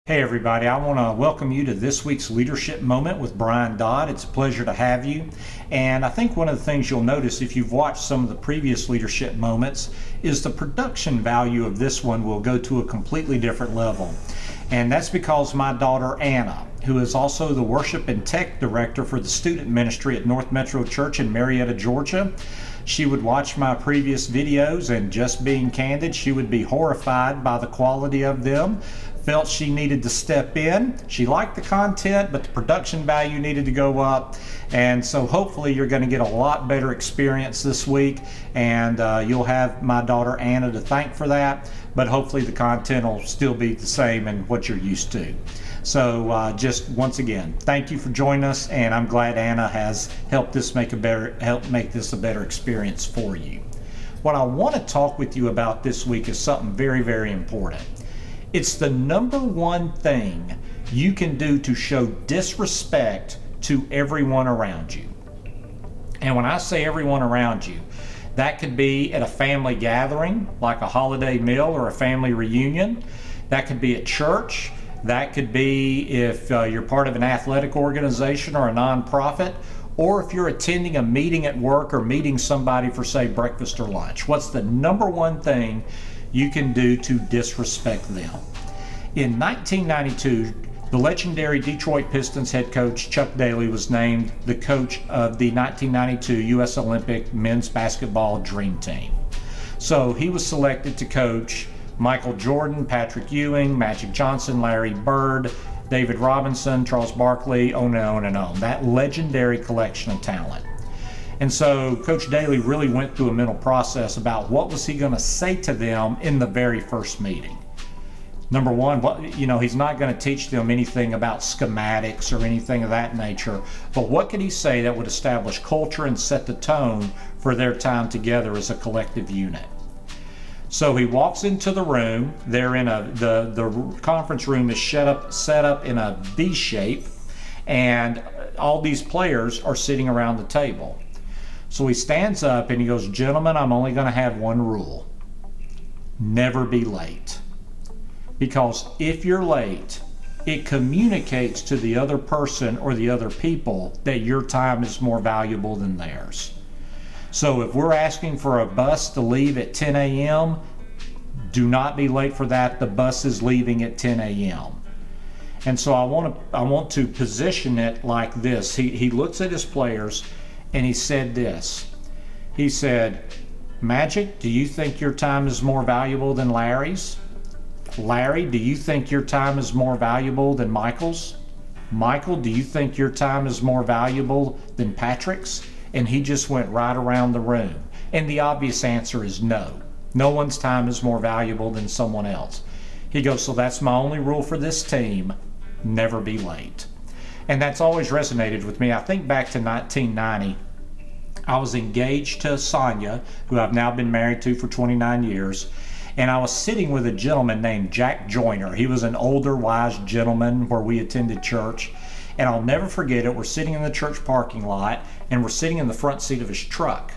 Hey everybody, I want to welcome you to this week's Leadership Moment with Anna Dodd. It's a pleasure to have you. And I think one of the things you'll notice if you've watched some of the previous Leadership Moments is the production value of this one will go to a completely different level. And that's because my daughter Anna, who is also the Worship and Tech Director for the Student Ministry at North Metro Church in Marietta, Georgia, she would watch my previous videos and, just being candid, she would be horrified by the quality of them. Felt she needed to step in. She liked the content, but the production value needed to go up. And so hopefully you're going to get a lot better experience this week, and you'll have my daughter Anna to thank for that, but hopefully the content will still be the same and what you're used to. So just once again, thank you for joining us, and I'm glad Anna has helped this make this a better experience for you. What I want to talk with you about this week is something very, very important. It's the number one thing you can do to show disrespect to everyone around you. And when I say everyone around you, that could be at a family gathering, like a holiday meal or a family reunion. That could be at church. That could be if you're part of an athletic organization or a nonprofit, or if you're attending a meeting at work or meeting somebody for, say, breakfast or lunch. What's the number one thing you can do to disrespect them? In 1992, the legendary Detroit Pistons head coach Chuck Daly was named the coach of the 1992 U.S. Olympic men's basketball dream team. So he was selected to coach Michael Jordan, Patrick Ewing, Magic Johnson, Larry Bird, David Robinson, Charles Barkley, on and on and on. That legendary collection of talent. And so Coach Daly really went through a mental process about what was he going to say to them in the very first meeting. Number one, he's not going to teach them anything about schematics or anything of that nature, but what could he say that would establish culture and set the tone for their time together as a collective unit? So he walks into the room. They're in the conference room is set up in a V shape, and all these players are sitting around the table. So he stands up and he goes, "Gentlemen, I'm only going to have one rule. Never be late. Because if you're late, it communicates to the other person or the other people that your time is more valuable than theirs. So if we're asking for a bus to leave at 10 a.m., do not be late for that. The bus is leaving at 10 a.m. And so I want to position it like this. He looks at his players and he said this. He said, "Magic, do you think your time is more valuable than Larry's? Larry, do you think your time is more valuable than Michael's? Michael, do you think your time is more valuable than Patrick's?" And he just went right around the room. And the obvious answer is no. No one's time is more valuable than someone else. He goes, "So that's my only rule for this team. Never be late." And that's always resonated with me. I think back to 1990. I was engaged to Sonia, who I've now been married to for 29 years. And I was sitting with a gentleman named Jack Joyner. He was an older, wise gentleman where we attended church. And I'll never forget it. We're sitting in the church parking lot, and we're sitting in the front seat of his truck.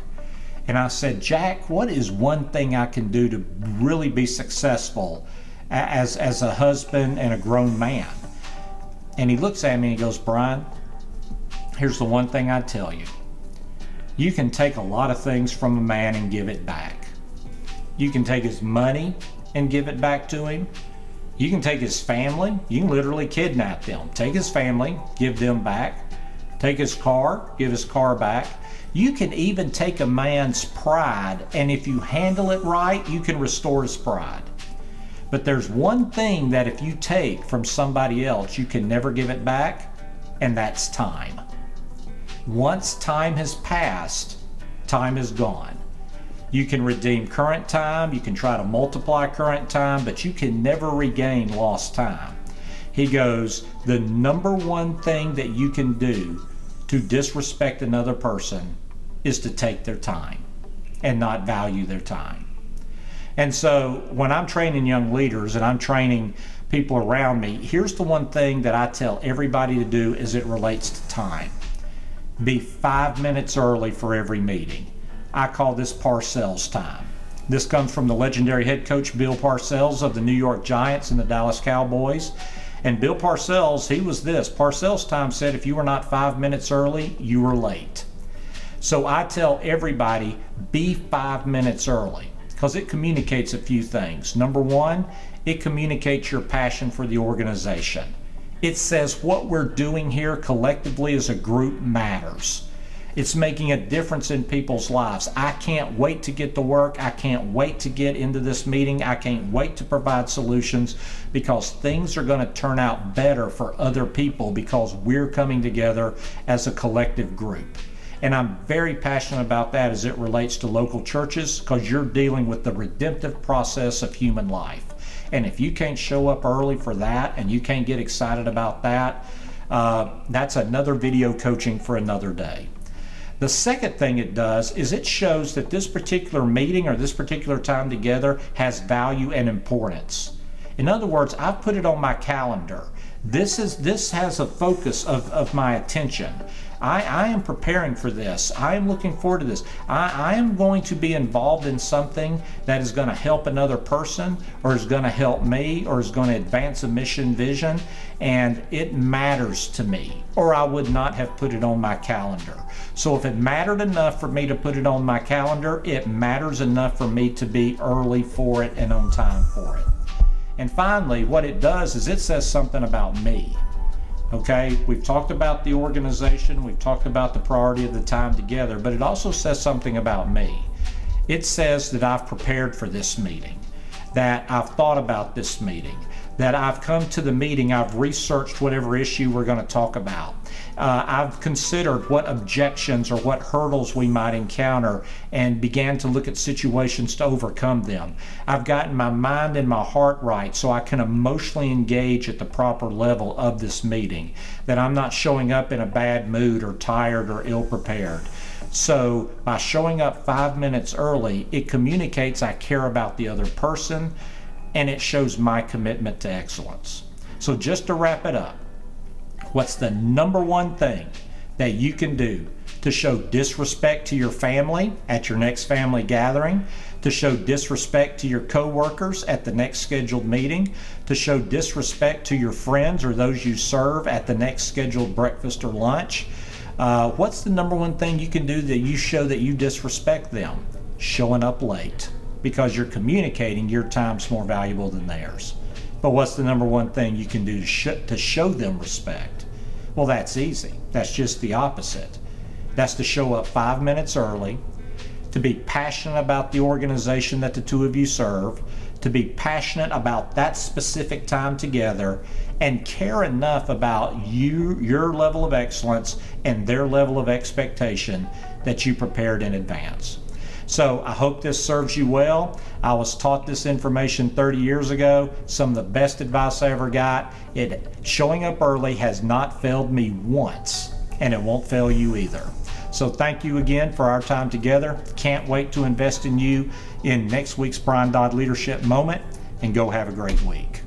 And I said, "Jack, what is one thing I can do to really be successful as a husband and a grown man?" And he looks at me and he goes, "Brian, here's the one thing I tell you. You can take a lot of things from a man and give it back. You can take his money and give it back to him. You can take his family. You can literally kidnap them. Take his family, give them back. Take his car, give his car back. You can even take a man's pride, and if you handle it right, you can restore his pride. But there's one thing that if you take from somebody else, you can never give it back, and that's time. Once time has passed, time is gone. You can redeem current time, you can try to multiply current time, but you can never regain lost time." He goes, "The number one thing that you can do to disrespect another person is to take their time and not value their time." And so when I'm training young leaders and I'm training people around me, here's the one thing that I tell everybody to do as it relates to time. Be 5 minutes early for every meeting. I call this Parcells time. This comes from the legendary head coach Bill Parcells of the New York Giants and the Dallas Cowboys. And Bill Parcells, he was this. Parcells' time said if you were not 5 minutes early, you were late. So I tell everybody, be 5 minutes early, because it communicates a few things. Number one, it communicates your passion for the organization. It says what we're doing here collectively as a group matters. It's making a difference in people's lives. I can't wait to get to work. I can't wait to get into this meeting. I can't wait to provide solutions, because things are going to turn out better for other people because we're coming together as a collective group. And I'm very passionate about that as it relates to local churches, because you're dealing with the redemptive process of human life. And if you can't show up early for that and you can't get excited about that, that's another video coaching for another day. The second thing it does is it shows that this particular meeting or this particular time together has value and importance. In other words, I've put it on my calendar. This has a focus of my attention. I am preparing for this. I am looking forward to this. I am going to be involved in something that is going to help another person, or is going to help me, or is going to advance a mission vision, and it matters to me, or I would not have put it on my calendar. So if it mattered enough for me to put it on my calendar, it matters enough for me to be early for it and on time for it. And finally, what it does is it says something about me. Okay, we've talked about the organization, we've talked about the priority of the time together, but it also says something about me. It says that I've prepared for this meeting, that I've thought about this meeting, that I've come to the meeting, I've researched whatever issue we're going to talk about. I've considered what objections or what hurdles we might encounter and began to look at situations to overcome them. I've gotten my mind and my heart right so I can emotionally engage at the proper level of this meeting, that I'm not showing up in a bad mood or tired or ill-prepared. So by showing up 5 minutes early, it communicates I care about the other person, and it shows my commitment to excellence. So just to wrap it up, what's the number one thing that you can do to show disrespect to your family at your next family gathering, to show disrespect to your coworkers at the next scheduled meeting, to show disrespect to your friends or those you serve at the next scheduled breakfast or lunch? What's the number one thing you can do that you show that you disrespect them? Showing up late, because you're communicating your time's more valuable than theirs. But what's the number one thing you can do to show them respect? Well, that's easy. That's just the opposite. That's to show up 5 minutes early, to be passionate about the organization that the two of you serve, to be passionate about that specific time together, and care enough about your level of excellence and their level of expectation that you prepared in advance. So I hope this serves you well. I was taught this information 30 years ago. Some of the best advice I ever got. Showing up early has not failed me once, and it won't fail you either. So thank you again for our time together. Can't wait to invest in you in next week's Brian Dodd Leadership Moment, and go have a great week.